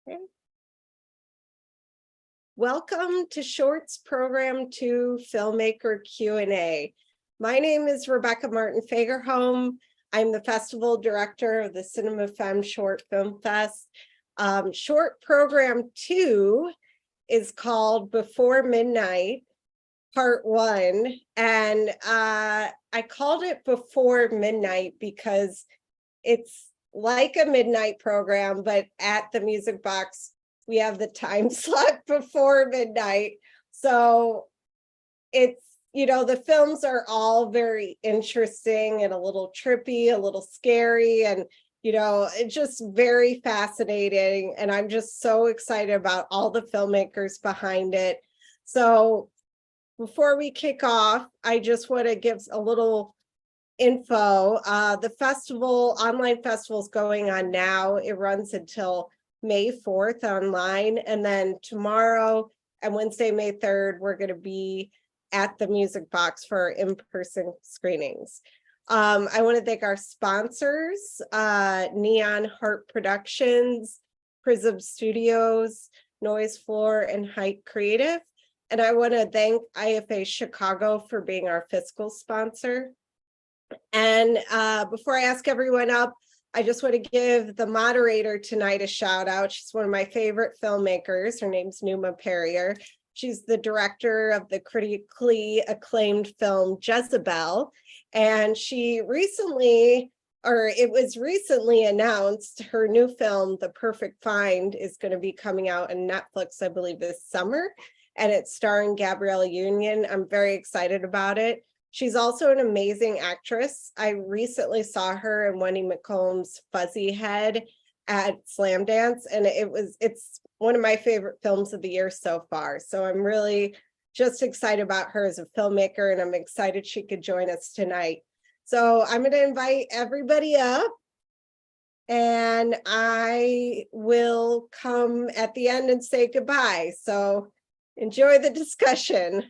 Okay. Welcome to Shorts Program 2 Filmmaker Q&A. My name is Rebecca Martin Fagerholm. I'm the festival director of the Cinema Femme Short Film Fest. Short Program 2 is called Before Midnight, Part 1. And I called it Before Midnight because it's like a midnight program, but at the Music Box, we have the time slot before midnight. So it's, the films are all very interesting and a little trippy, a little scary, and, it's just very fascinating. And I'm just so excited about all the filmmakers behind it. So before we kick off, I just want to give a little info. The online festival is going on now. It runs until May 4th online. And then tomorrow and Wednesday, May 3rd, we're going to be at the Music Box for in-person screenings. I want to thank our sponsors, Neon Heart Productions, Prism Studios, Noise Floor, and Height Creative. And I want to thank IFA Chicago for being our fiscal sponsor. And before I ask everyone up, I just want to give the moderator tonight a shout out. She's one of my favorite filmmakers. Her name's Numa Perrier. She's the director of the critically acclaimed film Jezebel. And it was recently announced her new film, The Perfect Find, is going to be coming out on Netflix, I believe, this summer. And it's starring Gabrielle Union. I'm very excited about it. She's also an amazing actress. I recently saw her in Wendy McComb's Fuzzy Head at Slam Dance, and it's one of my favorite films of the year so far. So I'm really just excited about her as a filmmaker, and I'm excited she could join us tonight. So I'm going to invite everybody up, and I will come at the end and say goodbye. So enjoy the discussion.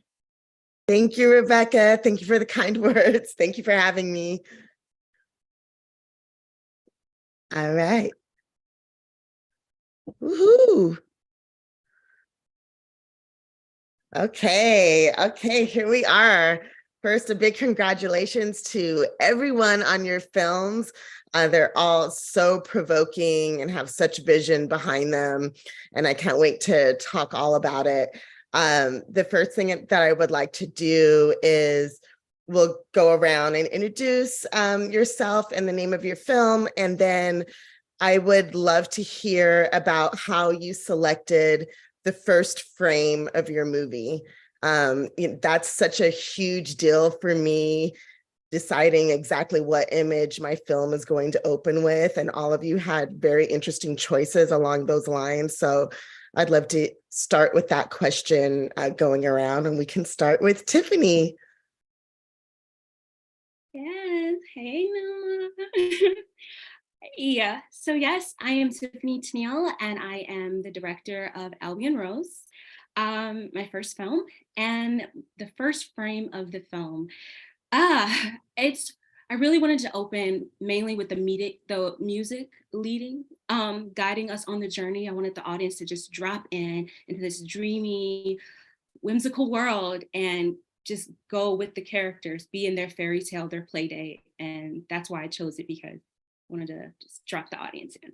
Thank you, Rebecca. Thank you for the kind words. Thank you for having me. All right. Woohoo. Okay, here we are. First, a big congratulations to everyone on your films. They're all so provoking and have such vision behind them, and I can't wait to talk all about it. The first thing that I would like to do is we'll go around and introduce yourself and the name of your film, and then I would love to hear about how you selected the first frame of your movie. That's such a huge deal for me, deciding exactly what image my film is going to open with, and all of you had very interesting choices along those lines. So I'd love to start with that question going around, and we can start with Tiffany. Yes, hey Numa. Yeah, so yes, I am Tiffany Tennille, and I am the director of Albion Rose, my first film, and the first frame of the film. I really wanted to open mainly with the music leading, guiding us on the journey. I wanted the audience to just drop into this dreamy, whimsical world and just go with the characters, be in their fairy tale, their play date. And that's why I chose it, because I wanted to just drop the audience in.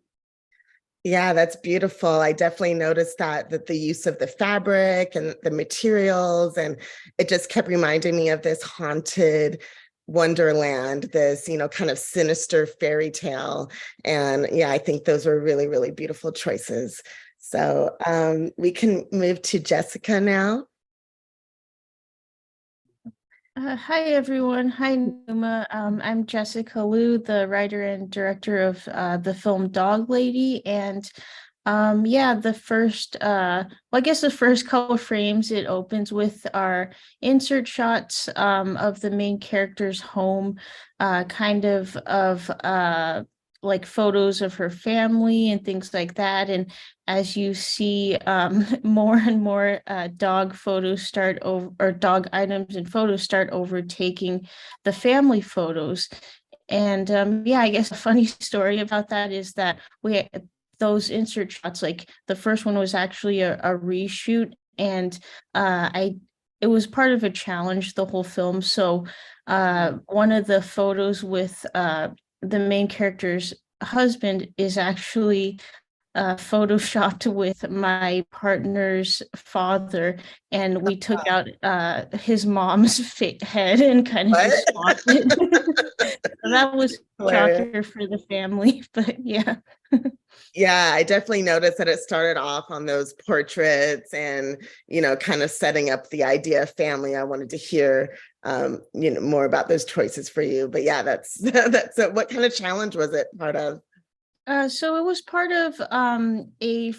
Yeah, that's beautiful. I definitely noticed that the use of the fabric and the materials, and it just kept reminding me of this haunted wonderland, this, kind of sinister fairy tale. And yeah, I think those were really, really beautiful choices. So we can move to Jessica now. Hi, everyone. Hi, Numa. I'm Jessica Liu, the writer and director of the film Dog Lady. And the first, the first couple of frames, it opens with our insert shots of the main character's home, like photos of her family and things like that. And as you see, more and more dog items and photos start overtaking the family photos. And I guess a funny story about that is that those insert shots, like the first one was actually a reshoot, and it was part of a challenge, the whole film. So one of the photos with the main character's husband is actually photoshopped with my partner's father, and we took out his mom's head and kind of just swapped it. So that was a shocker for the family, but yeah. Yeah, I definitely noticed that it started off on those portraits and, kind of setting up the idea of family. I wanted to hear, more about those choices for you. But yeah, that's what kind of challenge was it part of? So it was part of a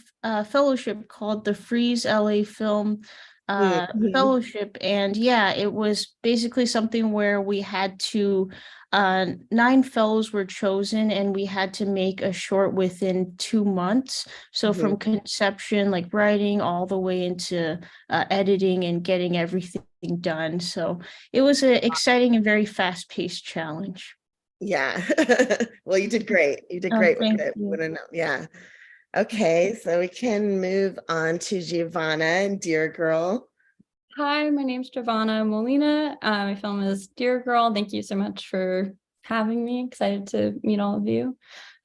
fellowship called the Freeze LA Film Fellowship, and yeah, it was basically something where we had to 9 fellows were chosen, and we had to make a short within 2 months. So from conception, like writing, all the way into editing and getting everything done. So it was an exciting and very fast-paced challenge. Yeah. Well, you did great. You did great with it. Wouldn't know. Yeah. Okay, so we can move on to Giovanna and Dear Girl. Hi, my name's Giovanna Molina. My film is Dear Girl. Thank you so much for having me. Excited to meet all of you.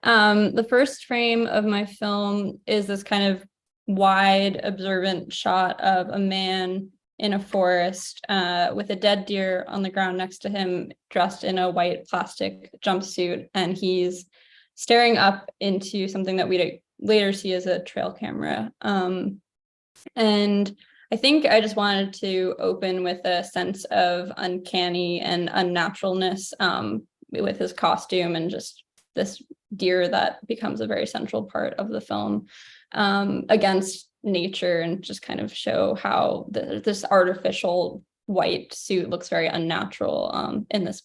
The first frame of my film is this kind of wide, observant shot of a man in a forest with a dead deer on the ground next to him, dressed in a white plastic jumpsuit, and he's staring up into something that we later see as a trail camera. And I think I just wanted to open with a sense of uncanny and unnaturalness with his costume and just this deer that becomes a very central part of the film against nature, and just kind of show how this artificial white suit looks very unnatural in this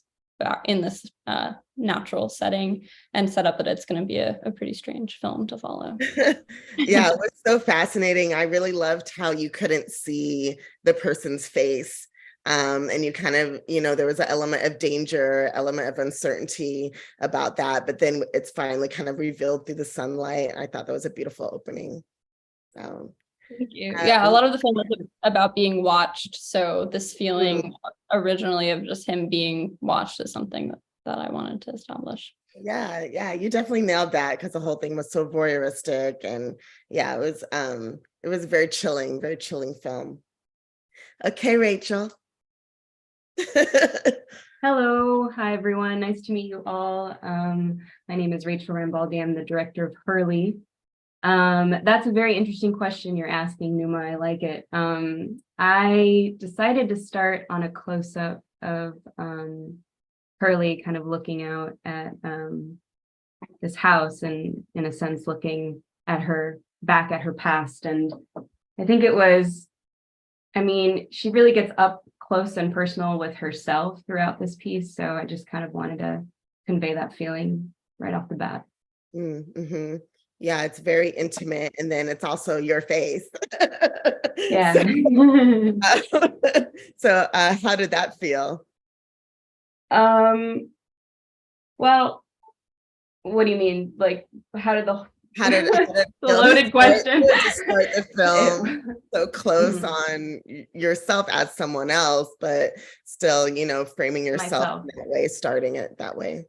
natural setting, and set up that it's going to be a pretty strange film to follow. Yeah, it was so fascinating. I really loved how you couldn't see the person's face. And you kind of, there was an element of danger, element of uncertainty about that, but then it's finally kind of revealed through the sunlight. I thought that was a beautiful opening. So, thank you. Yeah, a lot of the film is about being watched. So this feeling originally of just him being watched is something that I wanted to establish. Yeah, you definitely nailed that, because the whole thing was so voyeuristic, and yeah, it was a very chilling film. Okay, Rachel. Hello, hi everyone. Nice to meet you all. My name is Rachel Rambaldi. I'm the director of Hurley. That's a very interesting question you're asking, Numa. I like it. I decided to start on a close-up of Hurley kind of looking out at this house, and in a sense looking at her back at her past. And I think it was, she really gets up close and personal with herself throughout this piece. So I just kind of wanted to convey that feeling right off the bat. Mm-hmm. Yeah, it's very intimate, and then it's also your face. Yeah. So how did that feel? Well, what do you mean? Like, how did the the loaded question to start the film so close on yourself as someone else, but still, framing yourself in that way, starting it that way?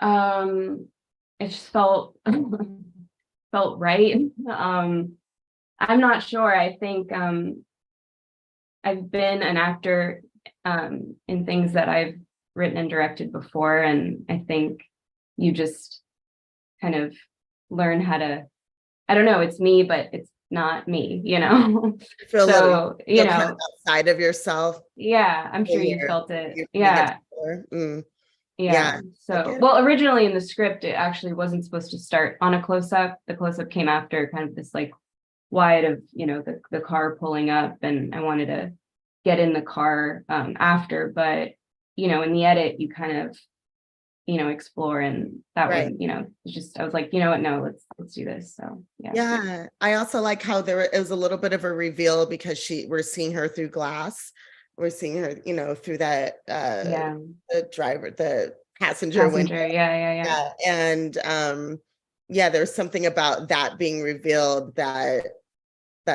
It just felt right. I'm not sure. I think I've been an actor in things that I've written and directed before, and I think you just kind of learn how to, I don't know, it's me, but it's not me, Feel so kind of outside of yourself. Yeah, I'm sure you felt it. Yeah. So okay. Well, originally in the script it actually wasn't supposed to start on a close-up. The close-up came after kind of this like wide of the car pulling up, and I wanted to get in the car after, but in the edit you kind of explore, and that right. was just, I was like, you know what, no, let's do this. So yeah, I also like how it was a little bit of a reveal, because we're seeing her through glass. We're seeing her through that the passenger window. Yeah. And yeah, there's something about that being revealed that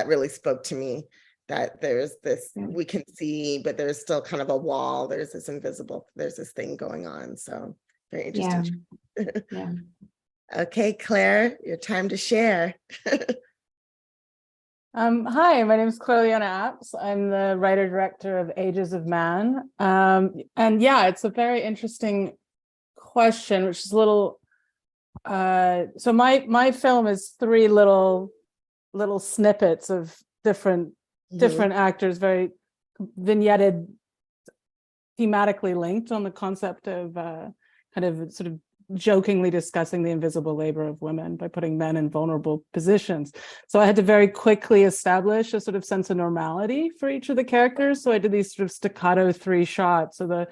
really spoke to me, that there's this, we can see, but there's still kind of a wall. There's this invisible, there's this thing going on. So very interesting. Yeah. Okay, Claire, your time to share. Hi, my name is Claire Leona Apps. I'm the writer-director of Ages of Man. And yeah, it's a very interesting question, which is a little, so my film is three little snippets of different actors, very vignetted, thematically linked on the concept of kind of sort of jokingly discussing the invisible labor of women by putting men in vulnerable positions. So I had to very quickly establish a sort of sense of normality for each of the characters. So I did these sort of staccato 3 shots. So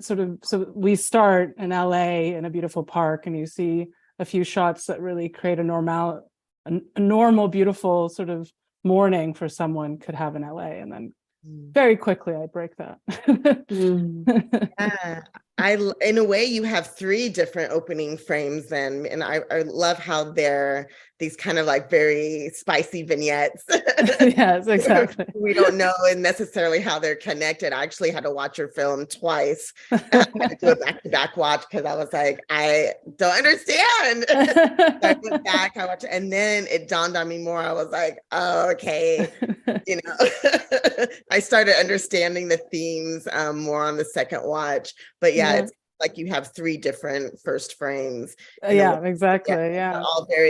so we start in LA in a beautiful park, and you see a few shots that really create a normal, beautiful sort of morning for someone could have in LA. And then very quickly I break that. Yeah, in a way, you have 3 different opening frames then, and I love how they're these kind of like very spicy vignettes. Yes, exactly. We don't know necessarily how they're connected. I actually had to watch your film twice. I had to do a back-to-back watch because I was like, I don't understand. I went back, I watched, and then it dawned on me more. I was like, oh, okay, you know, I started understanding the themes more on the second watch. But yeah, it's like you have 3 different first frames. Yeah, exactly. Yeah,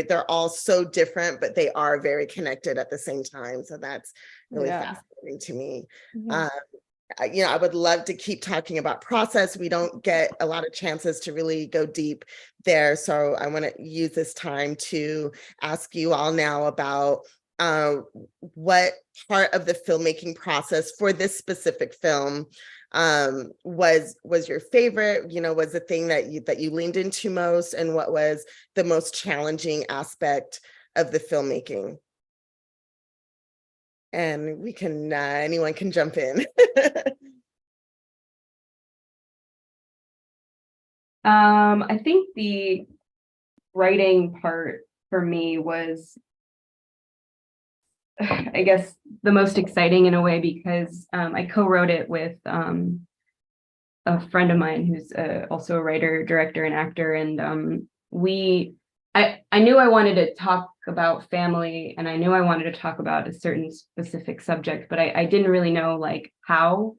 they're all so different, but they are very connected at the same time. So that's really fascinating to me. You know, I would love to keep talking about process. We don't get a lot of chances to really go deep there. So I want to use this time to ask you all now about what part of the filmmaking process for this specific film was your favorite, you know, was the thing that you leaned into most, and what was the most challenging aspect of the filmmaking? And we can anyone can jump in. I think the writing part for me was, I guess, the most exciting in a way, because I co-wrote it with a friend of mine who's also a writer, director, and actor. And I knew I wanted to talk about family, and I knew I wanted to talk about a certain specific subject, but I didn't really know like how,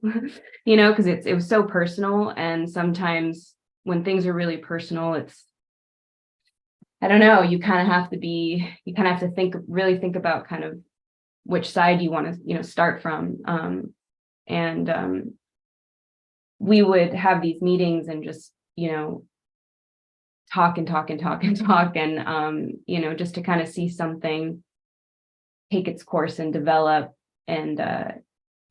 you know, because it was so personal. And sometimes when things are really personal, it's, I don't know, you kind of have to really think about kind of which side you want to, you know, start from. And we would have these meetings and just, you know, talk and you know, just to kind of see something take its course and develop. And I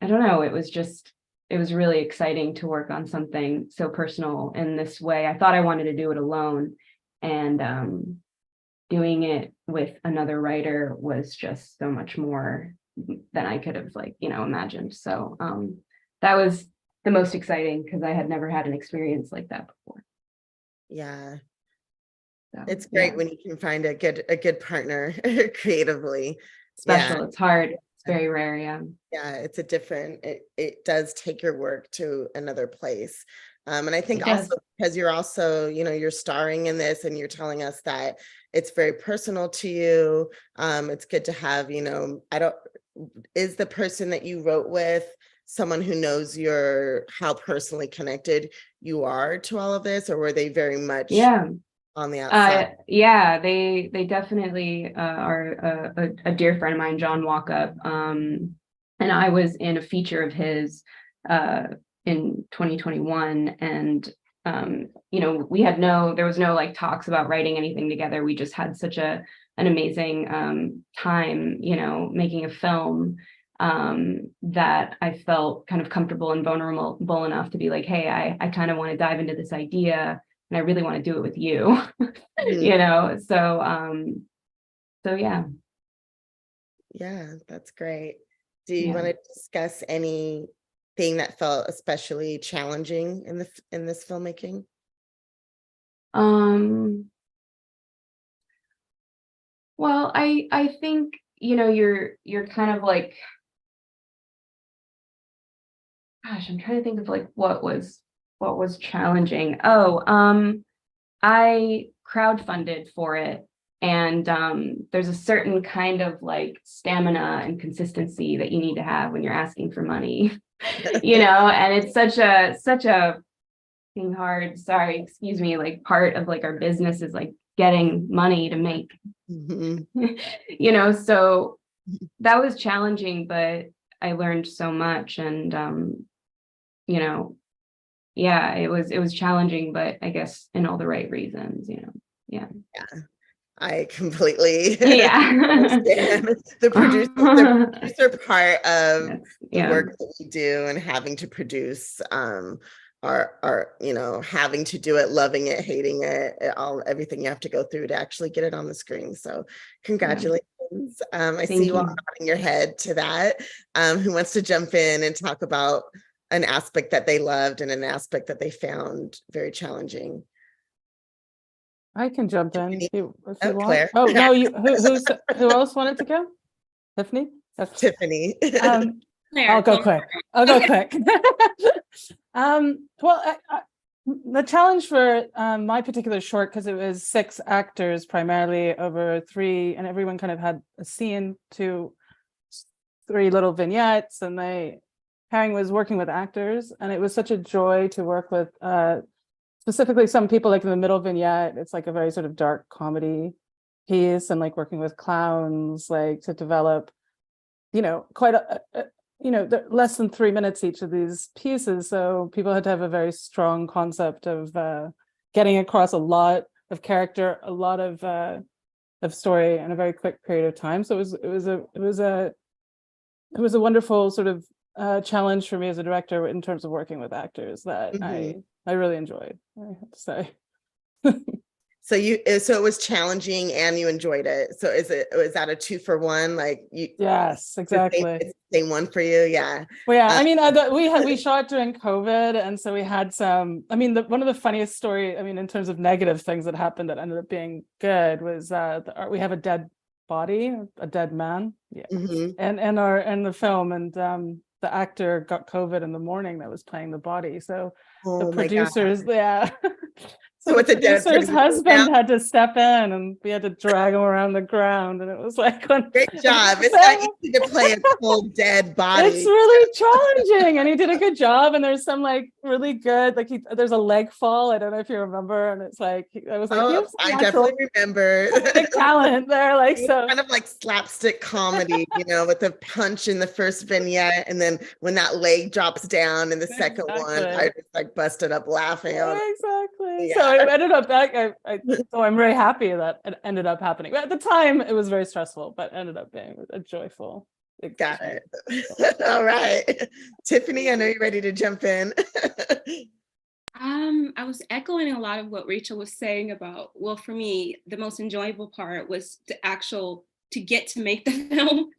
don't know, it was really exciting to work on something so personal in this way. I thought I wanted to do it alone, and doing it with another writer was just so much more than I could have, like, you know, imagined. So that was the most exciting, because I had never had an experience like that before. Yeah. So, It's great when you can find a good partner creatively. Special. It's hard. It's very rare. Yeah, it's a different, it does take your work to another place. And I think also because you're also, you know, you're starring in this and you're telling us that it's very personal to you. It's good to have, you know, is the person that you wrote with someone who knows how personally connected you are to all of this, or were they very much on the outside? They definitely are a dear friend of mine, John Walkup. And I was in a feature of his in 2021, and you know, there was no like talks about writing anything together. We just had such an amazing time, you know, making a film, that I felt kind of comfortable and vulnerable enough to be like, hey, I kind of want to dive into this idea, and I really want to do it with you. You know, so yeah. Yeah, that's great. Do you want to discuss anything that felt especially challenging in this filmmaking? Well, I think, you're kind of like, gosh, I'm trying to think of like what was challenging. Oh, I crowdfunded for it. And there's a certain kind of like stamina and consistency that you need to have when you're asking for money, and it's such a thing hard, sorry, excuse me, like part of like our business is like getting money to make, Mhm. So that was challenging, but I learned so much. And yeah, it was challenging, but I guess in all the right reasons, yeah. I completely Yeah. understand the producer part of Yes, the yeah. work that we do, and having to produce are having to do it, loving it, hating it, everything you have to go through to actually get it on the screen. So congratulations. I see you all nodding your head to that. Who wants to jump in and talk about an aspect that they loved and an aspect that they found very challenging? I can jump in if you want. Claire. Oh no, who else wanted to go? Tiffany? Tiffany. Claire, I'll go quick. I'll go quick. Well, the challenge for my particular short, because it was 6 actors primarily over 3, and everyone kind of had a scene to 3 little vignettes, and Herring was working with actors, and it was such a joy to work with specifically some people. Like in the middle vignette, it's like a very sort of dark comedy piece, and like working with clowns, like to develop, quite less than 3 minutes each of these pieces. So people had to have a very strong concept of getting across a lot of character, a lot of story in a very quick period of time. So it was a wonderful sort of challenge for me as a director in terms of working with actors that I really enjoyed, I have to say. So it was challenging and you enjoyed it. So is that a 2-for-1? Like Yes, exactly. It's the same one for you. Yeah. Well, yeah. I mean, we shot during COVID, and so we had some. I mean, one of the funniest story, I mean, in terms of negative things that happened that ended up being good was we have a dead body, a dead man. Yeah. And the film, and the actor got COVID in the morning that was playing the body. So the producers, yeah. So the producer's husband had to step in, and we had to drag him around the ground, and it was like, great job. It's not easy to play a cold dead body. It's really challenging, and he did a good job. And there's some like really good, like there's a leg fall. I don't know if you remember, and it's like I was like, I definitely remember talent there, like so kind of like slapstick comedy, with the punch in the first vignette, and then when that leg drops down in the second one, I just like busted up laughing. Exactly. Yeah. So it ended up back. So I'm very happy that it ended up happening. At the time, it was very stressful, but ended up being a joyful. Got it. All right, Tiffany, I know you're ready to jump in. I was echoing a lot of what Rachel was saying about. Well, for me, the most enjoyable part was to get to make the film.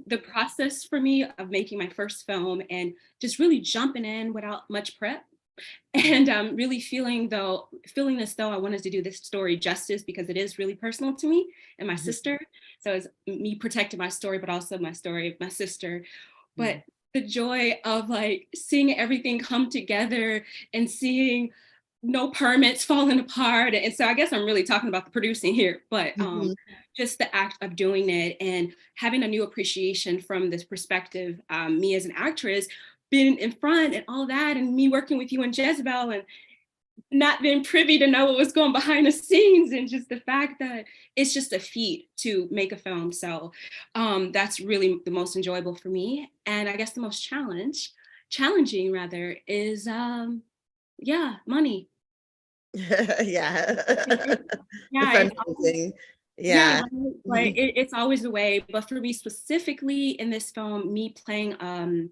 The process for me of making my first film and just really jumping in without much prep. And really feeling as though I wanted to do this story justice, because it is really personal to me and my sister. So it's me protecting my story, but also my story of my sister. But the joy of like seeing everything come together and seeing no permits falling apart. And so I guess I'm really talking about the producing here, but just the act of doing it and having a new appreciation from this perspective, me as an actress, being in front and all that, and me working with you and Jezebel and not being privy to know what was going behind the scenes, and just the fact that it's just a feat to make a film. So that's really the most enjoyable for me. And I guess the most challenging rather is money. It's always the way. But for me specifically in this film, me playing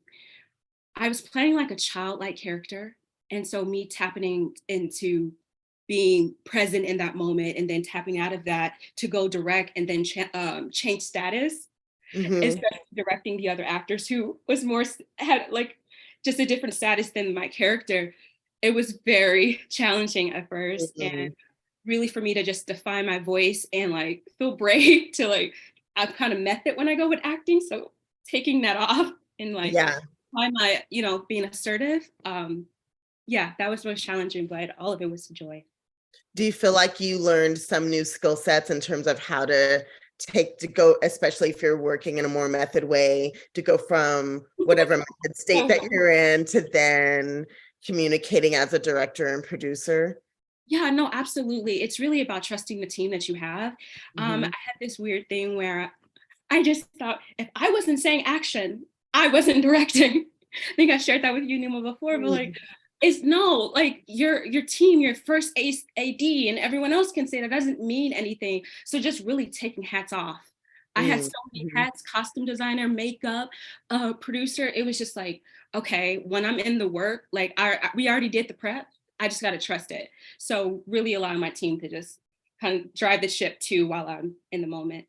I was playing like a childlike character. And so me tapping into being present in that moment and then tapping out of that to go direct and then change status, especially directing the other actors who had like just a different status than my character. It was very challenging at first. And really for me to just define my voice and like feel brave to like, I'm kind of method when I go with acting. So taking that off and like Yeah. find my, you know, being assertive. Yeah, that was most challenging, but all of it was joy. Do you feel like you learned some new skill sets in terms of how to go, especially if you're working in a more method way, to go from whatever method state that you're in to then communicating as a director and producer? Yeah, no, absolutely. It's really about trusting the team that you have. I had this weird thing where I just thought if I wasn't saying action, I wasn't directing. I think I shared that with you, Numa, before, but like, it's no, like your team, your first AD, and everyone else can say that doesn't mean anything. So just really taking hats off. I had so many hats: costume designer, makeup, producer. It was just like, okay, when I'm in the work, like we already did the prep. I just got to trust it. So really allowing my team to just kind of drive the ship too while I'm in the moment.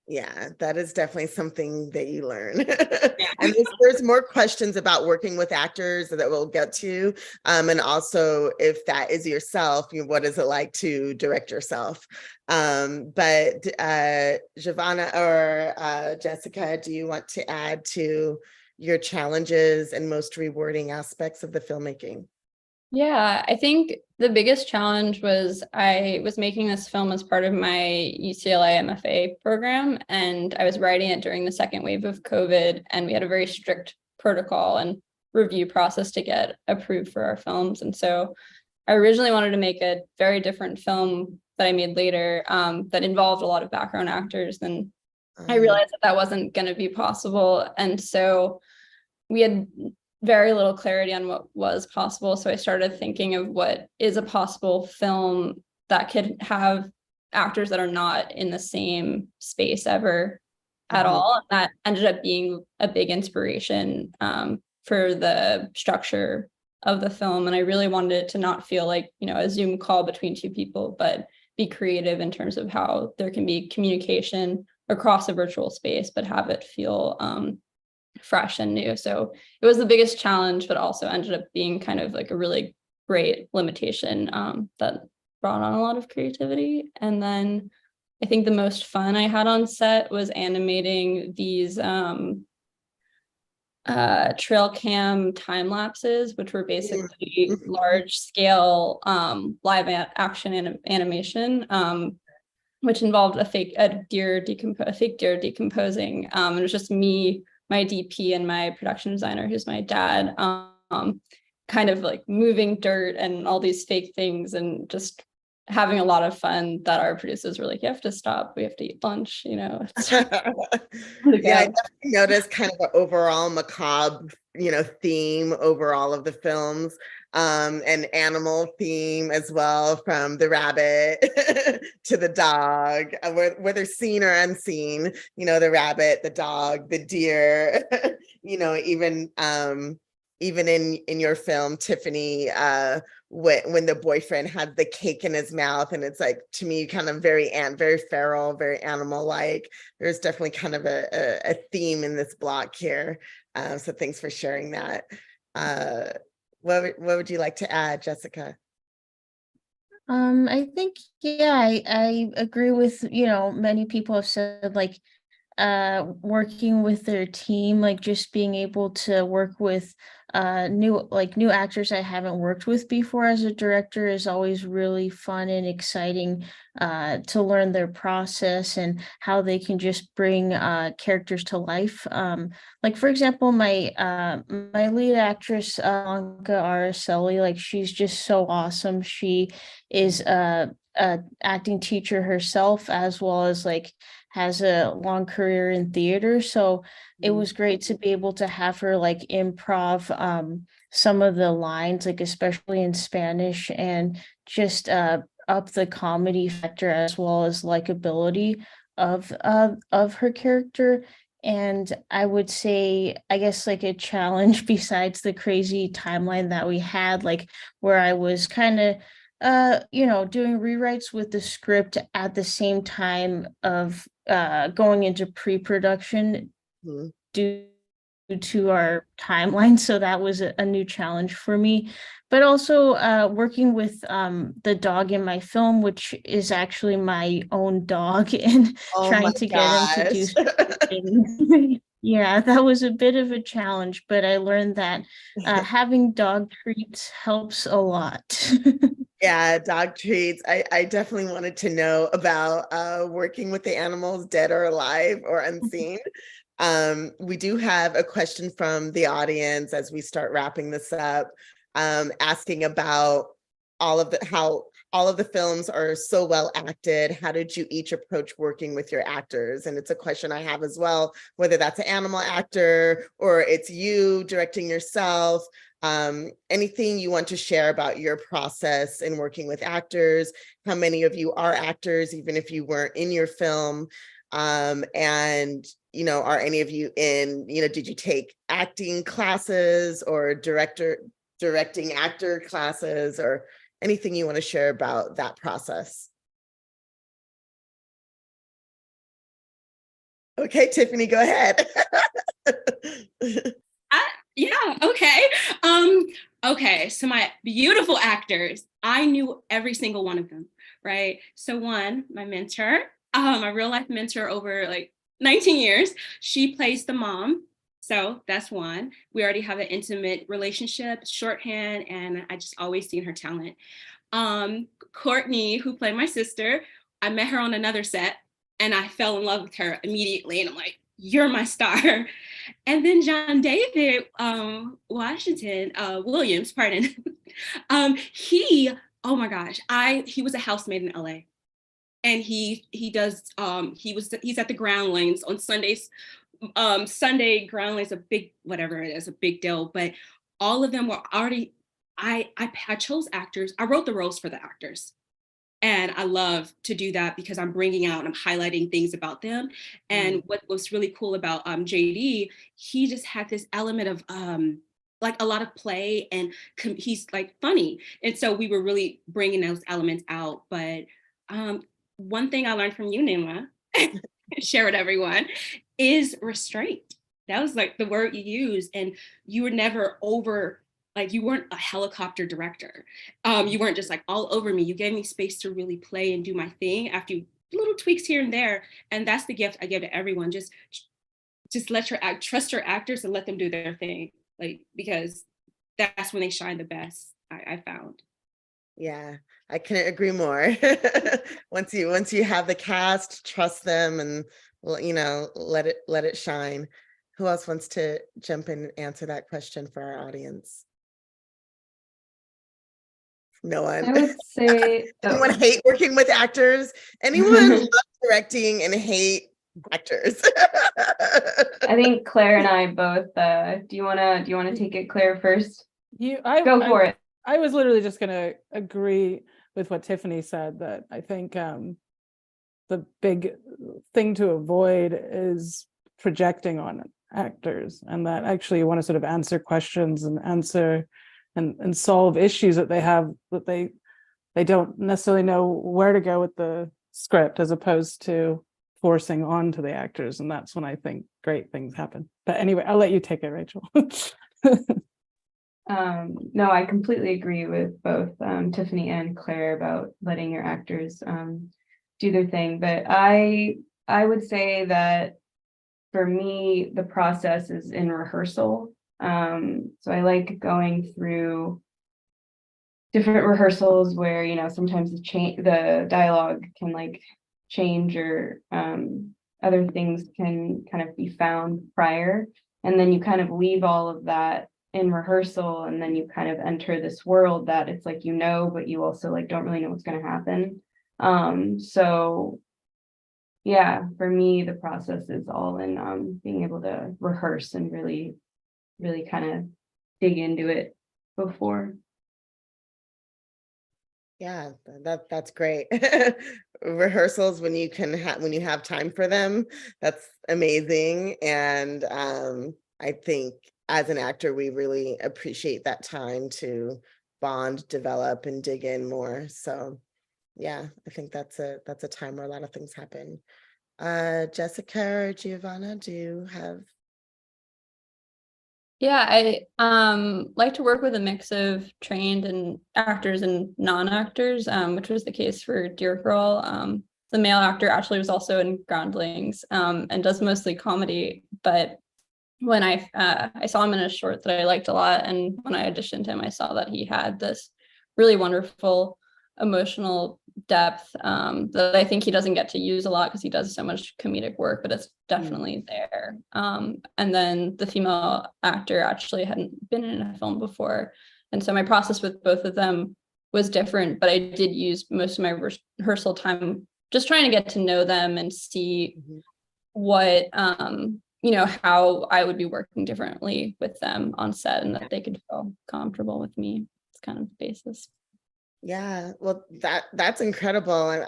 Yeah, that is definitely something that you learn. Yeah. And there's more questions about working with actors that we'll get to. And also, if that is yourself, what is it like to direct yourself? But Giovanna or Jessica, do you want to add to your challenges and most rewarding aspects of the filmmaking? Yeah, I think the biggest challenge was I was making this film as part of my UCLA MFA program, and I was writing it during the second wave of COVID, and we had a very strict protocol and review process to get approved for our films. And so I originally wanted to make a very different film that I made later that involved a lot of background actors, and I realized that that wasn't going to be possible. And so we had very little clarity on what was possible. So I started thinking of what is a possible film that could have actors that are not in the same space ever at all. And that ended up being a big inspiration for the structure of the film. And I really wanted it to not feel like, a Zoom call between two people, but be creative in terms of how there can be communication across a virtual space, but have it feel fresh and new. So it was the biggest challenge, but also ended up being kind of like a really great limitation that brought on a lot of creativity. And then I think the most fun I had on set was animating these trail cam time lapses, which were basically large scale live action animation, which involved a fake deer decomposing. It was just me, my DP, and my production designer, who's my dad, kind of like moving dirt and all these fake things, and just having a lot of fun. That our producers were like, you have to stop, we have to eat lunch, Yeah, I definitely noticed kind of an overall macabre, theme overall of the films, an animal theme as well, from the rabbit to the dog, whether seen or unseen, the rabbit, the dog, the deer, even in your film, Tiffany, when the boyfriend had the cake in his mouth, and it's like, to me, kind of very feral, very animal-like. There's definitely kind of a theme in this block here. So thanks for sharing that. What would you like to add, Jessica? I think, I agree with, many people have said, like, working with their team, like just being able to work with new actors I haven't worked with before as a director is always really fun and exciting to learn their process and how they can just bring characters to life. Like, for example, my lead actress, Anka Araceli, like, she's just so awesome. She is a acting teacher herself, as well as like has a long career in theater. So it was great to be able to have her like improv some of the lines, like especially in Spanish, and just up the comedy factor as well as likability of her character. And I would say, I guess, like a challenge besides the crazy timeline that we had, like where I was kind of doing rewrites with the script at the same time of going into pre-production due to our timeline, so that was a new challenge for me. But also working with the dog in my film, which is actually my own dog, and Oh my trying to get him to do gosh. things. Yeah, that was a bit of a challenge, but I learned that having dog treats helps a lot. Yeah, dog treats. I definitely wanted to know about working with the animals, dead or alive or unseen. We do have a question from the audience as we start wrapping this up, asking about how all of the films are so well acted. How did you each approach working with your actors? And it's a question I have as well, whether that's an animal actor or it's you directing yourself. Anything you want to share about your process in working with actors? How many of you are actors, even if you weren't in your film? And are any of you did you take acting classes or directing actor classes, or anything you want to share about that process? Okay, Tiffany, go ahead. Yeah, okay. Okay, so my beautiful actors, I knew every single one of them, right? So one, my mentor, my real life mentor over like 19 years, she plays the mom. So that's one. We already have an intimate relationship, shorthand, and I just always seen her talent. Courtney, who played my sister, I met her on another set and I fell in love with her immediately. And I'm like, you're my star. And then John David Washington, Williams, pardon. He, oh my gosh, he was a housemaid in LA. And he's at the ground lanes on Sundays. Sunday ground lanes, a big, whatever it is, a big deal. But all of them were already, I chose actors. I wrote the roles for the actors. And I love to do that because I'm bringing out and I'm highlighting things about them. And what was really cool about JD, he just had this element of like a lot of play, and he's like funny. And so we were really bringing those elements out. But one thing I learned from you, Numa, share with everyone, is restraint. That was like the word you used. And you were never over, like you weren't a helicopter director. You weren't just like all over me. You gave me space to really play and do my thing after little tweaks here and there. And that's the gift I give to everyone. Just trust your actors and let them do their thing. Like, because that's when they shine the best, I found. Yeah, I couldn't agree more. Once you have the cast, trust them and let it shine. Who else wants to jump in and answer that question for our audience? No one. I would say Anyone hate working with actors? Anyone love directing and hate actors? I think Claire and I both. Do you wanna take it, Claire, first? Go for it. I was literally just gonna agree with what Tiffany said, that I think the big thing to avoid is projecting on actors, and that actually you want to sort of answer questions and answer and solve issues that they have, that they don't necessarily know where to go with the script, as opposed to forcing on to the actors. And that's when I think great things happen. But anyway, I'll let you take it, Rachel. No, I completely agree with both Tiffany and Claire about letting your actors do their thing. But I would say that for me, the process is in rehearsal. So I like going through different rehearsals where, sometimes the dialogue can like change, or other things can kind of be found prior. And then you kind of leave all of that in rehearsal, and then you kind of enter this world that it's like, but you also like don't really know what's going to happen. So yeah, for me, the process is all in being able to rehearse and really kind of dig into it before. Yeah, that's great. Rehearsals when you have time for them, that's amazing. And I think as an actor, we really appreciate that time to bond, develop, and dig in more. So yeah, I think that's a time where a lot of things happen. Jessica or Giovanna, do you have Yeah, I like to work with a mix of trained and actors and non-actors, which was the case for Dear Girl. The male actor actually was also in Groundlings, and does mostly comedy. But when I saw him in a short that I liked a lot, and when I auditioned him, I saw that he had this really wonderful emotional depth, that I think he doesn't get to use a lot because he does so much comedic work, but it's definitely there. And then the female actor actually hadn't been in a film before. And so my process with both of them was different, but I did use most of my rehearsal time just trying to get to know them and see what, how I would be working differently with them on set, and that they could feel comfortable with me. It's kind of the basis. Yeah, well, that's incredible. And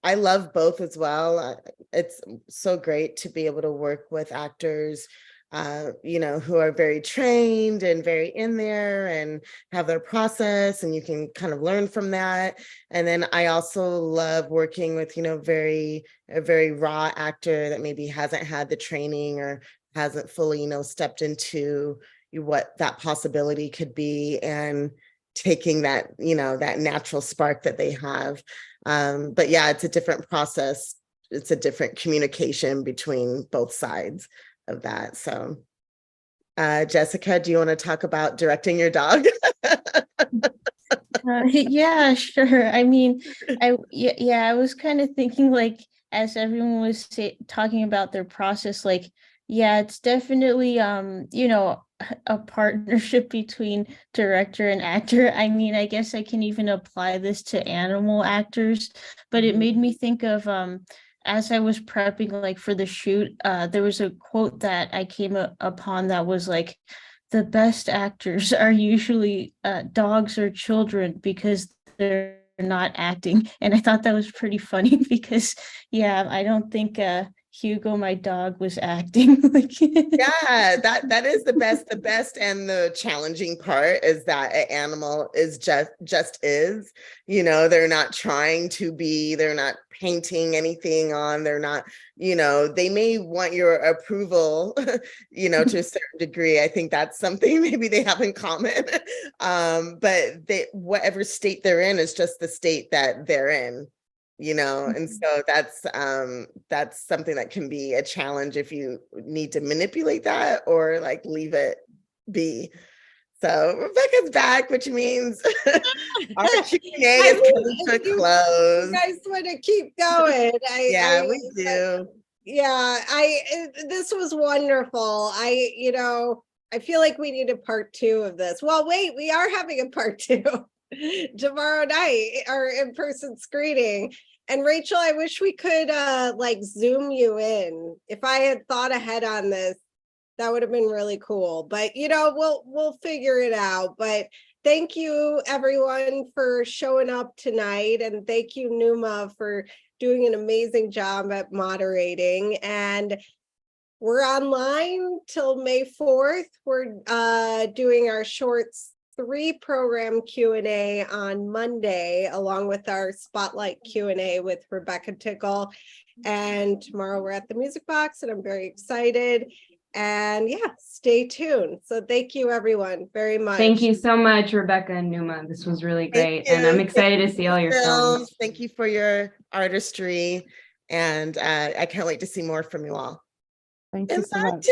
I love both as well. It's so great to be able to work with actors, who are very trained and very in there and have their process, and you can kind of learn from that. And then I also love working with, a very raw actor that maybe hasn't had the training or hasn't fully, stepped into what that possibility could be, and taking that, that natural spark that they have. But yeah, it's a different process. It's a different communication between both sides of that. So, Jessica, do you want to talk about directing your dog? Yeah, sure. I mean, I was kind of thinking, like, as everyone was talking about their process, like, yeah, it's definitely a partnership between director and actor. I mean, I guess I can even apply this to animal actors, but it made me think of as I was prepping, like, for the shoot, there was a quote that I came upon that was like, the best actors are usually dogs or children because they're not acting. And I thought that was pretty funny because, yeah, I don't think Hugo, my dog, was acting. Yeah, that is the best and the challenging part is that an animal is just is, they're not trying to be, they're not painting anything on, they're not, they may want your approval, to a certain degree. I think that's something maybe they have in common. But whatever state they're in is just the state that they're in. And so that's something that can be a challenge if you need to manipulate that or like leave it be. So Rebecca's back, which means our Q&A is coming to a close. You guys want to keep going? We do. This was wonderful. I feel like we need a part 2 of this. Well, wait, we are having a part 2 tomorrow night, our in-person screening. And Rachel, I wish we could like Zoom you in. If I had thought ahead on this, that would have been really cool. But we'll figure it out. But thank you everyone for showing up tonight, and thank you, Numa, for doing an amazing job at moderating. And we're online till May 4th. We're doing our shorts 3 program Q&A on Monday, along with our spotlight Q&A with Rebecca Tickle. And tomorrow we're at the Music Box, and I'm very excited. And yeah, stay tuned. So thank you everyone very much. Thank you so much, Rebecca and Numa. This was really great. And I'm excited to see all your films. Thank you for your artistry. And I can't wait to see more from you all. Thank you so much.